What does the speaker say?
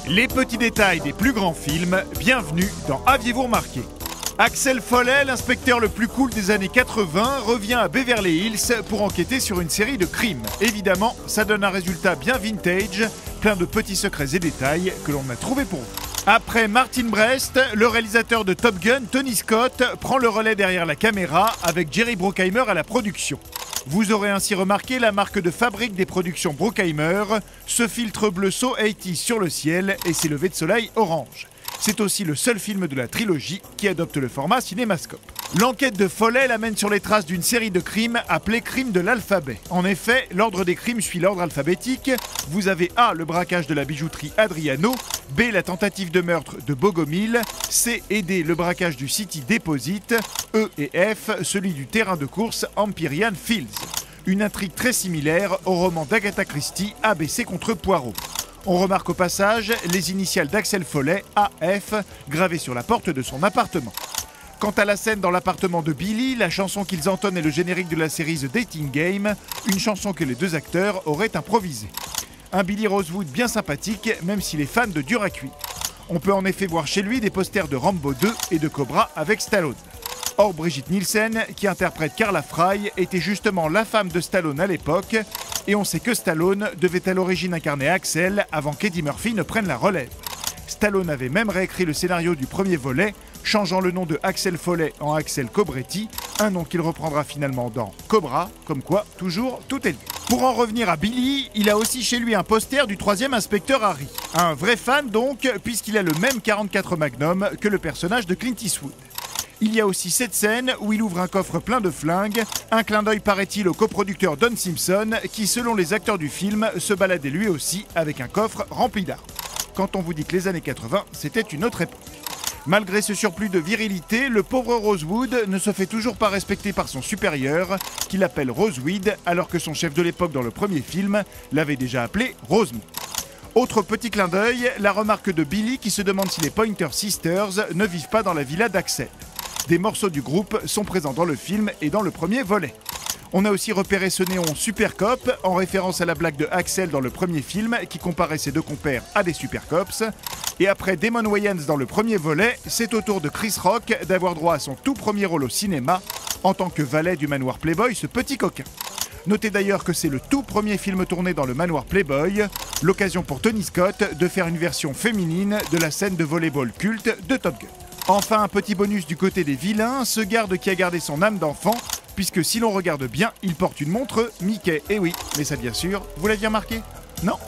Les petits détails des plus grands films, bienvenue dans Aviez-vous remarqué? Axel Foley, l'inspecteur le plus cool des années 80, revient à Beverly Hills pour enquêter sur une série de crimes. Évidemment, ça donne un résultat bien vintage, plein de petits secrets et détails que l'on a trouvés pour vous. Après Martin Brest, le réalisateur de Top Gun, Tony Scott, prend le relais derrière la caméra avec Jerry Bruckheimer à la production. Vous aurez ainsi remarqué la marque de fabrique des productions Bruckheimer, ce filtre bleu So 80 sur le ciel et ses levées de soleil orange. C'est aussi le seul film de la trilogie qui adopte le format cinémascope. L'enquête de Foley l'amène sur les traces d'une série de crimes appelés crimes de l'alphabet. En effet, l'ordre des crimes suit l'ordre alphabétique. Vous avez A, le braquage de la bijouterie Adriano, B, la tentative de meurtre de Bogomil, C et D, le braquage du City Deposit, E et F, celui du terrain de course Empyrean Fields. Une intrigue très similaire au roman d'Agatha Christie ABC contre Poirot. On remarque au passage les initiales d'Axel Foley, AF, gravées sur la porte de son appartement. Quant à la scène dans l'appartement de Billy, la chanson qu'ils entonnent est le générique de la série The Dating Game, une chanson que les deux acteurs auraient improvisée. Un Billy Rosewood bien sympathique, même s'il est fan de dur à cuire. On peut en effet voir chez lui des posters de Rambo 2 et de Cobra avec Stallone. Or, Brigitte Nielsen, qui interprète Carla Frye, était justement la femme de Stallone à l'époque, et on sait que Stallone devait à l'origine incarner Axel avant qu'Eddie Murphy ne prenne la relève. Stallone avait même réécrit le scénario du premier volet, changeant le nom de Axel Foley en Axel Cobretti, un nom qu'il reprendra finalement dans Cobra, comme quoi, toujours, tout est lié. Pour en revenir à Billy, il a aussi chez lui un poster du troisième inspecteur Harry. Un vrai fan donc, puisqu'il a le même 44 Magnum que le personnage de Clint Eastwood. Il y a aussi cette scène où il ouvre un coffre plein de flingues, un clin d'œil paraît-il au coproducteur Don Simpson, qui selon les acteurs du film se baladait lui aussi avec un coffre rempli d'armes. Quand on vous dit que les années 80, c'était une autre époque. Malgré ce surplus de virilité, le pauvre Rosewood ne se fait toujours pas respecter par son supérieur, qui l'appelle Roseweed, alors que son chef de l'époque dans le premier film l'avait déjà appelé Rosemont. Autre petit clin d'œil, la remarque de Billy qui se demande si les Pointer Sisters ne vivent pas dans la villa d'Axel. Des morceaux du groupe sont présents dans le film et dans le premier volet. On a aussi repéré ce néon Super Cop, en référence à la blague de Axel dans le premier film qui comparait ses deux compères à des Super Cops. Et après Damon Wayans dans le premier volet, c'est au tour de Chris Rock d'avoir droit à son tout premier rôle au cinéma, en tant que valet du manoir Playboy, ce petit coquin. Notez d'ailleurs que c'est le tout premier film tourné dans le manoir Playboy, l'occasion pour Tony Scott de faire une version féminine de la scène de volleyball culte de Top Gun. Enfin, un petit bonus du côté des vilains, ce garde qui a gardé son âme d'enfant, puisque si l'on regarde bien, il porte une montre Mickey. Eh oui, mais ça bien sûr, vous l'aviez remarqué? Non?